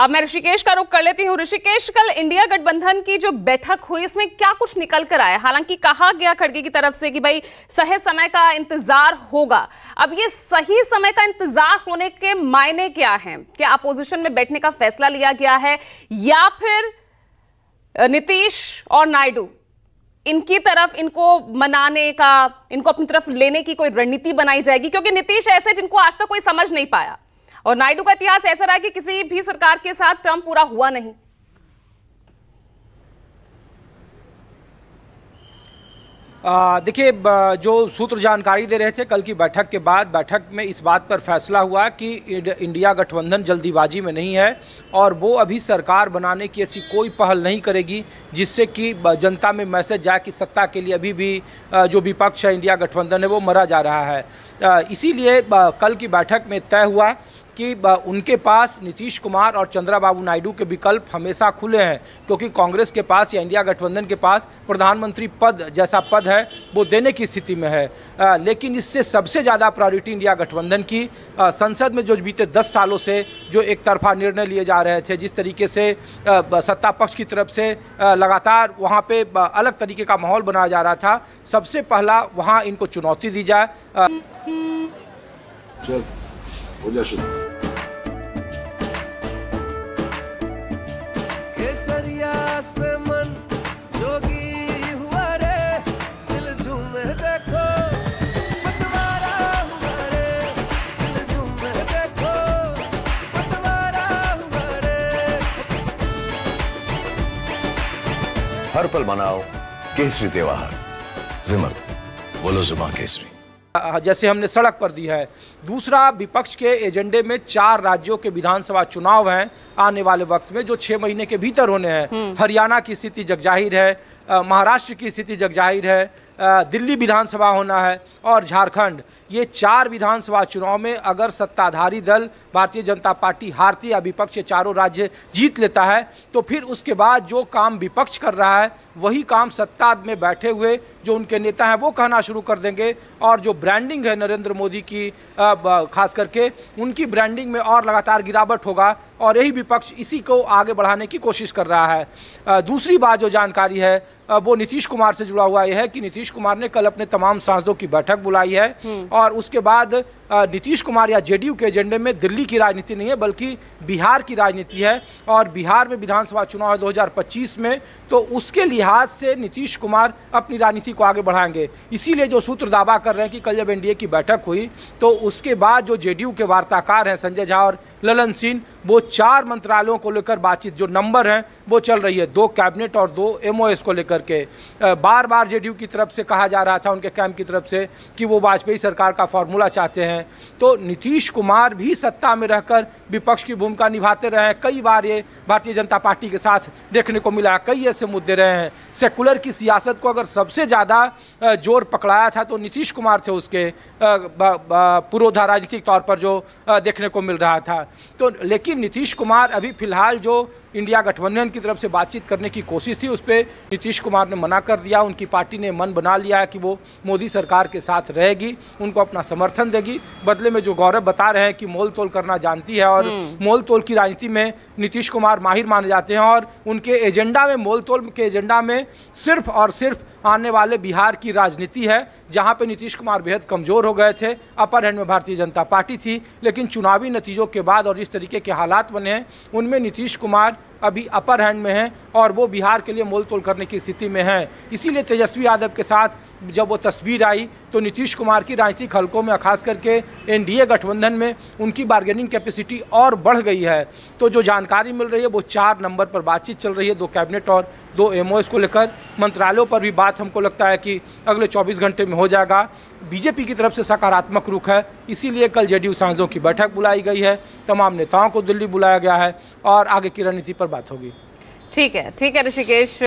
अब मैं ऋषिकेश का रुख कर लेती हूँ। ऋषिकेश, कल इंडिया गठबंधन की जो बैठक हुई इसमें क्या कुछ निकल कर आया? हालांकि कहा गया खड़गे की तरफ से कि भाई सही समय का इंतजार होगा। अब ये सही समय का इंतजार होने के मायने क्या हैं? क्या अपोजिशन में बैठने का फैसला लिया गया है या फिर नीतीश और नायडू इनकी तरफ इनको मनाने का, इनको अपनी तरफ लेने की कोई रणनीति बनाई जाएगी? क्योंकि नीतीश ऐसे जिनको आज तक कोई समझ नहीं पाया और नायडू का इतिहास ऐसा रहा कि किसी भी सरकार के साथ टर्म पूरा हुआ नहीं। देखिए, जो सूत्र जानकारी दे रहे थे कल की बैठक के बाद, बैठक में इस बात पर फैसला हुआ कि इंडिया गठबंधन जल्दीबाजी में नहीं है और वो अभी सरकार बनाने की ऐसी कोई पहल नहीं करेगी जिससे कि जनता में मैसेज जाए कि सत्ता के लिए अभी भी जो विपक्ष है इंडिया गठबंधन है वो मरा जा रहा है। इसीलिए कल की बैठक में तय हुआ कि उनके पास नीतीश कुमार और चंद्रबाबू नायडू के विकल्प हमेशा खुले हैं, क्योंकि कांग्रेस के पास या इंडिया गठबंधन के पास प्रधानमंत्री पद जैसा पद है वो देने की स्थिति में है। लेकिन इससे सबसे ज़्यादा प्रायोरिटी इंडिया गठबंधन की संसद में जो बीते 10 सालों से जो एक तरफा निर्णय लिए जा रहे थे, जिस तरीके से सत्ता पक्ष की तरफ से लगातार वहाँ पे अलग तरीके का माहौल बनाया जा रहा था, सबसे पहला वहाँ इनको चुनौती दी जाए। केसरिया से मन जोगी हुआ रे, दिल झूमे देखो पतवारा हुआ रे, दिल झूमे देखो पतवारा हुआ रे। हर पल मनाओ केसरी त्योहार। विमल, बोलो जुबान केसरी। जैसे हमने सड़क पर दी है। दूसरा, विपक्ष के एजेंडे में 4 राज्यों के विधानसभा चुनाव हैं आने वाले वक्त में, जो 6 महीने के भीतर होने हैं। हरियाणा की स्थिति जगजाहिर है, महाराष्ट्र की स्थिति जगजाहिर है, दिल्ली विधानसभा होना है और झारखंड। ये 4 विधानसभा चुनाव में अगर सत्ताधारी दल भारतीय जनता पार्टी हारती या विपक्ष ये चारों राज्य जीत लेता है तो फिर उसके बाद जो काम विपक्ष कर रहा है वही काम सत्ता में बैठे हुए जो उनके नेता हैं वो कहना शुरू कर देंगे। और जो ब्रांडिंग है नरेंद्र मोदी की, खास करके उनकी ब्रांडिंग में और लगातार गिरावट होगा और यही विपक्ष इसी को आगे बढ़ाने की कोशिश कर रहा है। दूसरी बात जो जानकारी है वो नीतीश कुमार से जुड़ा हुआ यह है कि नीतीश कुमार ने कल अपने तमाम सांसदों की बैठक बुलाई है और उसके बाद नीतीश कुमार या जेडीयू के एजेंडे में दिल्ली की राजनीति नहीं है बल्कि बिहार की राजनीति है और बिहार में विधानसभा चुनाव है 2025 में, तो उसके लिहाज से नीतीश कुमार अपनी राजनीति को आगे बढ़ाएंगे। इसीलिए जो सूत्र दावा कर रहे हैं कि कल जब एनडीए की बैठक हुई तो उसके बाद जो जेडीयू के वार्ताकार हैं संजय झा और ललन सिंह, वो 4 मंत्रालयों को लेकर बातचीत जो नंबर हैं वो चल रही है, 2 कैबिनेट और 2 एमओएस को लेकर के। बार बार जेडीयू की तरफ से कहा जा रहा था, उनके कैंप की तरफ से, कि वो वाजपेयी सरकार का फॉर्मूला चाहते हैं। तो नीतीश कुमार भी सत्ता में रहकर विपक्ष की भूमिका निभाते रहे हैं। कई बार ये भारतीय जनता पार्टी के साथ देखने को मिला, कई ऐसे मुद्दे रहे हैं। सेकुलर की सियासत को अगर सबसे ज़्यादा जोर पकड़ाया था तो नीतीश कुमार थे, उसके पुरोधा राजनीतिक तौर पर जो देखने को मिल रहा था। तो लेकिन नीतीश कुमार अभी फिलहाल जो इंडिया गठबंधन की तरफ से बातचीत करने की कोशिश थी उस पर नीतीश कुमार ने मना कर दिया। उनकी पार्टी ने मन बना लिया है कि वो मोदी सरकार के साथ रहेगी, उनको अपना समर्थन देगी। बदले में जो गौरव बता रहे हैं कि मोल तोल करना जानती है और मोल तोल की राजनीति में नीतीश कुमार माहिर माने जाते हैं और उनके एजेंडा में, मोल तोल के एजेंडा में सिर्फ और सिर्फ आने वाले बिहार की राजनीति है, जहां पे नीतीश कुमार बेहद कमजोर हो गए थे। अपर हैंड में भारतीय जनता पार्टी थी, लेकिन चुनावी नतीजों के बाद और जिस तरीके के हालात बने हैं उनमें नीतीश कुमार अभी अपर हैंड में हैं और वो बिहार के लिए मोल तोल करने की स्थिति में हैं। इसीलिए तेजस्वी यादव के साथ जब वो तस्वीर आई तो नीतीश कुमार की राजनीतिक हलकों में, खास करके एनडीए गठबंधन में, उनकी बार्गेनिंग कैपेसिटी और बढ़ गई है। तो जो जानकारी मिल रही है वो 4 नंबर पर बातचीत चल रही है, 2 कैबिनेट और 2 एमओएस को लेकर। मंत्रालयों पर भी बात हमको लगता है कि अगले 24 घंटे में हो जाएगा। बीजेपी की तरफ से सकारात्मक रुख है, इसीलिए कल जेडीयू सांसदों की बैठक बुलाई गई है, तमाम नेताओं को दिल्ली बुलाया गया है और आगे की रणनीति पर बात होगी। ठीक है ऋषिकेश।